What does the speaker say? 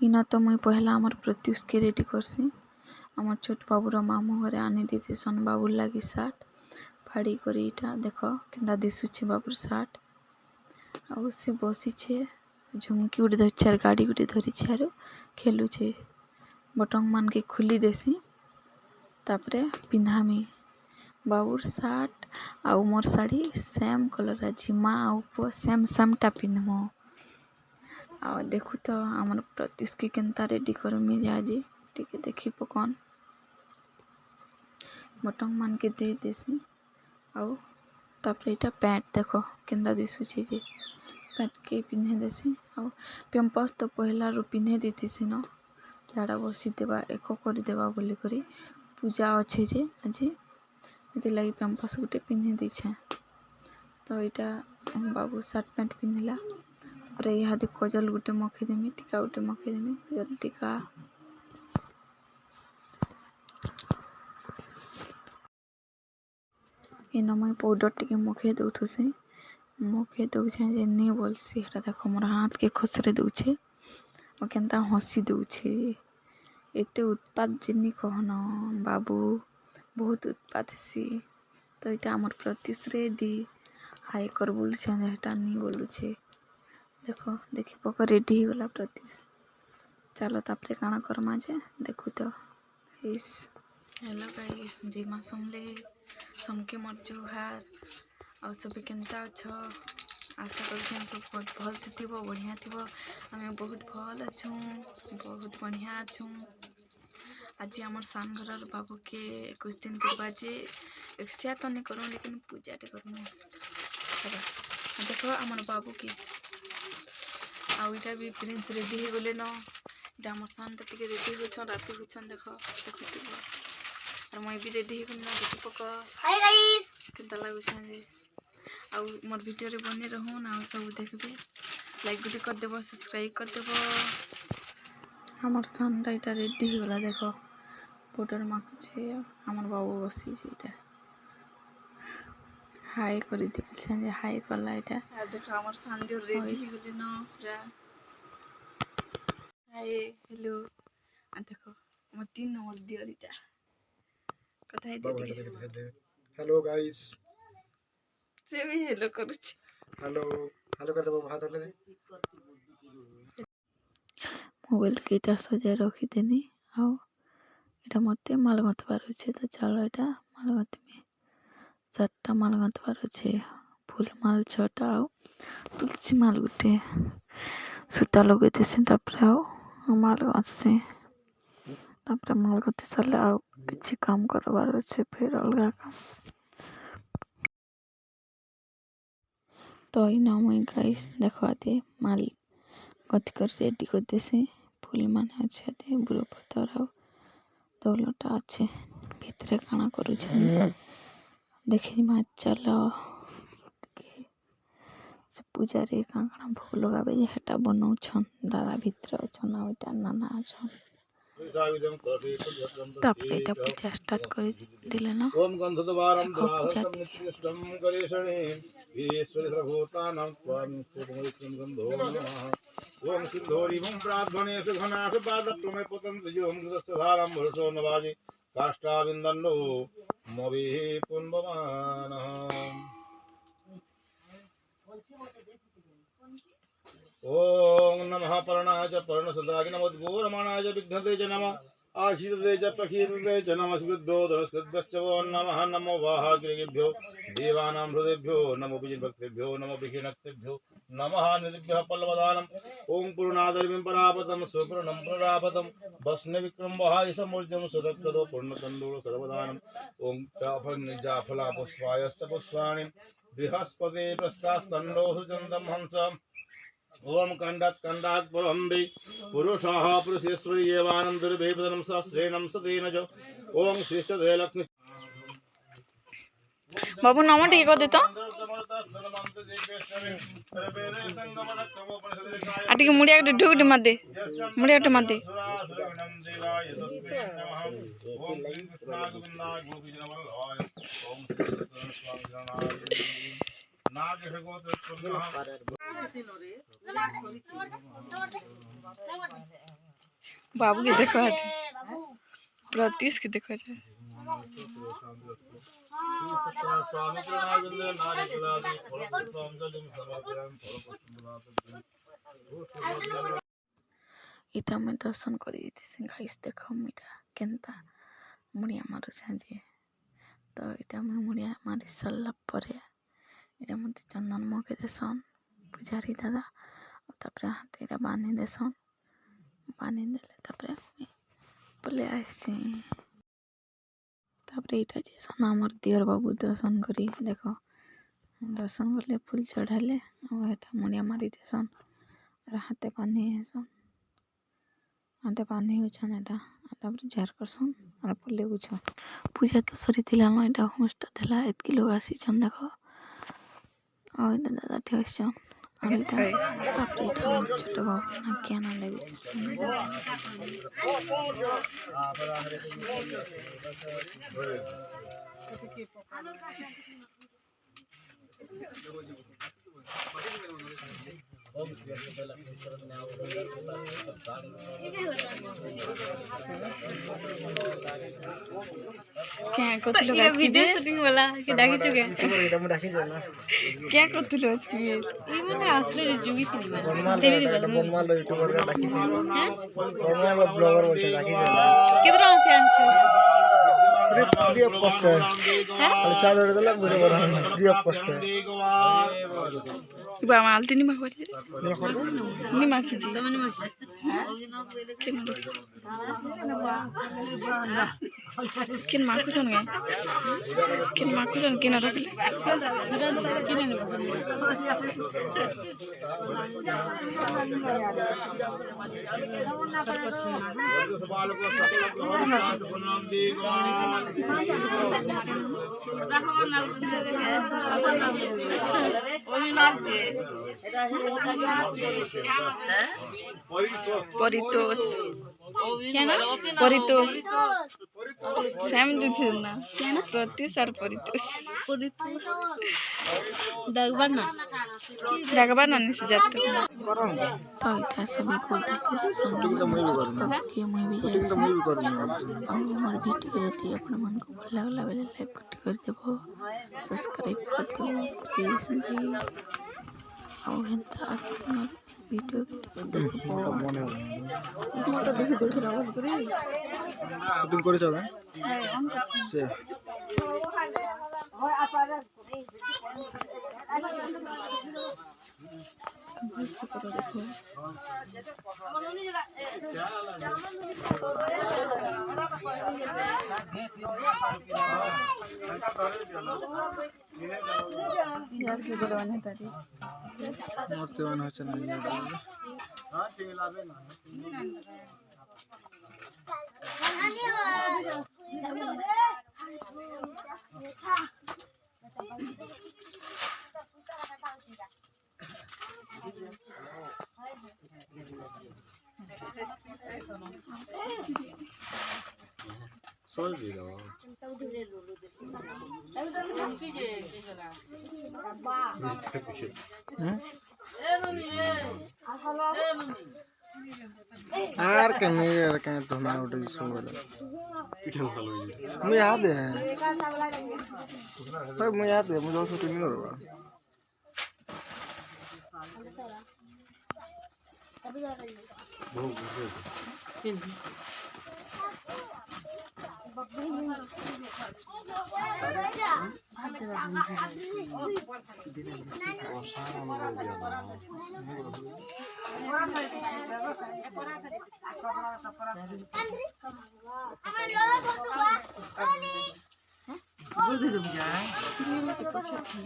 इना तो मुई पहला आमर प्रत्युष के रेडी करसी। आमर छोट बाबूर मामू घरे आनी दीदी सन बाबूर लगी सार्ट फाड़ी करी इटा देख केन्ता दिशुचे बाबूर सार्ट आउ से बसीचे झुमकी गुटे धरिछे गाड़ी गुटे धरिछे आरो खेलुछे बटन मान के खुली देसी तापरे पिंधामी बाबूर सार्ट आउ मोर साड़ी सेम कलर अछि माँ आउ पुआ सेम सेम टा पिंधमो आ देखु तो आमर प्रत्युष के केन्ता रेडी करमी आज टिके देखी पकन बटन मान के दे देसी आउ तापरे इटा पैंट देख केन्ता दिशुचे जे पैंट के पिन्हे देसी आउ पेम्पस तो पहला रो पिन्हे देथिसी न झाड़ा बसी देवा एको करी देवा बोली करी पूजा अच्छे जे आज ये लगी पेम्पस गुटे पिन्हे दीछे तो यहाँ बाबू सार्ट पैंट पिंधिला यहाँ कजल गुटे मखीदेमी टीका गुटे मखीदेमी कजल टीका इन मुई पाउडर टिके मखे दउथुसी मखे दउछे जे नहीं बोलसी हटा देख मोर हाथ के खसरे दउछे और केन्ता हंसी दउछे एते उत्पात जिनी कहन बाबू बहुत उत्पात सी तो यहाँ आमर प्रत्युष रेडी हाई कर बोलुछे हेटा नहीं बोलुछे देख देखी पक रेडी हो गला प्रत्युष चलो तापरे काना करमा जे देखु तो गाइस हेलो गाइस जी माँ समले समके मोर जुहार आ सब केन्ता अछ आशा कर सब बहुत भल से थी बढ़िया थी आम बहुत भल अच्छू बहुत बढ़िया अच्छू आज आम सान घर बाबू के 21 दिन करवा जे एक्सिया तो नहीं करूँ लेकिन पूजा टे करूँ देख आम बाबू के आईटा भी प्रिंस रेडी हो गले न इटा आम सान टे रेडी हो राति हो देख देखु और मैं भी रेडी हो गली देखी पक हाय गाइस केन्ता लागुछे आउ मोर वीडियो रे बने रहूँ ना सब देखबे लाइक गुटे कर देबो सब्सक्राइब कर देबो हमर सानटा इटा रेडी हो गला देख पाउडर माखुछे हमर बाबू बसी इटा हाय कर दिए हाय कला इटा देख हमर सान जो रेडी हो गले न पूरा हाय हेलो देख मोर 3 नंबर दियर इटा कथा है हेलो गाइस से भी हेलो करूछ हेलो हेलो कर देबो हाथ ले मोबाइल के इटा सजा रखी देनी आओ इटा मते माल गंथबार अछि तो चलो इटा माल गंथमी 4टा माल गंथबार अछि फूल माल 6टा आओ तुलसी माल गुटे सूता लगे देसी तापरे आओ माल गंथसी तापरे माल गंथि सारे आओ किछि काम करबार अछि फिर अलगा काम तो इना मुई गाइस देखवा दे माल गंथि कर रेडी कर देसी फूल माने अच्छे दे बुरो पतर आओ दौलटा अच्छे भितरे काना करूछे देखी मा चलो से पूजा रे काना भोग लगाबे जे हेटा बनाउछन दादा भितरे अछन आ ओटा नाना अछन तापरे एटा पूजा स्टार्ट कर दिले न ओम गंधद्वारम द्वारम नित्यष्टम गरेशणे ईश्वरी सर्वभूतानां स्वामी सुगमयित्रं गंधो नमः ओम सिद्धोरिवं प्रार्थने सुघनाथ पादत्वमे पतन्त योम गदस्धारं भरसो नवाजि काष्ठाविन्दन्नो मविः पुण्यमानः ओम नमः पर्णाय च पर्णसदाय नमोद्गोरमाणाय च विघ्नते च नमः आशीर्दे च प्रकीर्ते च नमः स्कृद्धोदरस्कृद्भ्यश्च वो नमः नमो वाहाग्रेभ्यो देवानां हृदेभ्यो नमो विजिनभक्तेभ्यो नमो विहीनक्तेभ्यो नमः निधिभ्यः पल्लवदानम् ओम पूर्णादर्विं परापतं सुपूर्णं प्ररापतं भस्मविक्रम वहायसमूर्जं सदक्षदो पूर्णतन्दूर सर्वदानम् ओम चाफलनिजाफला पुष्पायश्च पुष्पाणि बृहस्पति प्रस्तास्तन्नो सुचन्दं हंस ओम कंडात परहंदे पुरुषः पुरुषेश्वरी एवानं दुर्भेदनं सहस्रेणं सतेन च ओम श्रेष्ठ दे लक्ष्मी बाबू नाम ठीक कर देता आटी के मुड़िया के ढुक मत दे मुड़िया के मत दे बाबू के देखो प्रतीश के देखो इटा मैं दर्शन कर गाइस देख मुझा केनता मुड़िया मारुछे जे तो इटा मैं मुड़िया मारी सारा पर इटा मत चंदन मके देसन पूजारी दादा तापर हाथ इटा बांधी देसन बांधी देले तापर पले आसी तापर इटा जेसन हमर दियर बाबू दर्शन करी देखो दर्शन करले फूल चढ़ाले और मुड़िया मारी देसन और हाथे बांधी देसन हाथे बांधी उछन एटा तापर झार करसन और पले उछन पूजा तो सरी थिला न एटा होस्ट देला एतकी लोग आसी छन देखो और एटा दादा ठेसन और एटा तापर एटा छोट बाबू ना क्या ना देबी क्या कतलो ये वीडियो शूटिंग वाला के डाकी चुके এটা মু রাখি যাই না क्या कतलो की ये मैंने असली जुगी थी मैं বনমাল तेरी এটা বনমাল ইউটিউবার কা রাখি যাই हैं বনমাল ব্লগার বলছে রাখি যাই कितना थे अंशु फ्री ऑफ कॉस्ट है हैं আর চা ধরে দিলাম ভিডিও করা হয় फ्री ऑफ कॉस्ट है बा मालती नहीं माखवारी নিয়ে করব नहीं माखी जी तो मैंने मत किन माखु जन गए किन माखु जन किन रखले किने ने परितोष क्या ना परितोष सेम दिथे ना क्या ना प्रतीश और परितोष दगबर ना जगबा ना से जाते করো না तो इटा सभी को देखे শুটিং তো মই করব না कि मैं भी শুটিং তো মই করব না और हमारे वीडियो यदि अपन मन को भल लगला बेले लाइक कर देबो सब्सक्राइब कर देबो प्लीज गाइस और हेंता अपन वीडियो देखबो মনে হয় इसको देखि देख रहा करी শুটিং করেছ না সে भल से करो देखो यार के बोलवाने तारी মরতে মনে হচ্ছে না আর কেন আর কেন ধনা উঠে সময় मुझे याद है भाई मुझे याद है मुझे शूटिंग नहीं करवा जी मुझे पूछे थे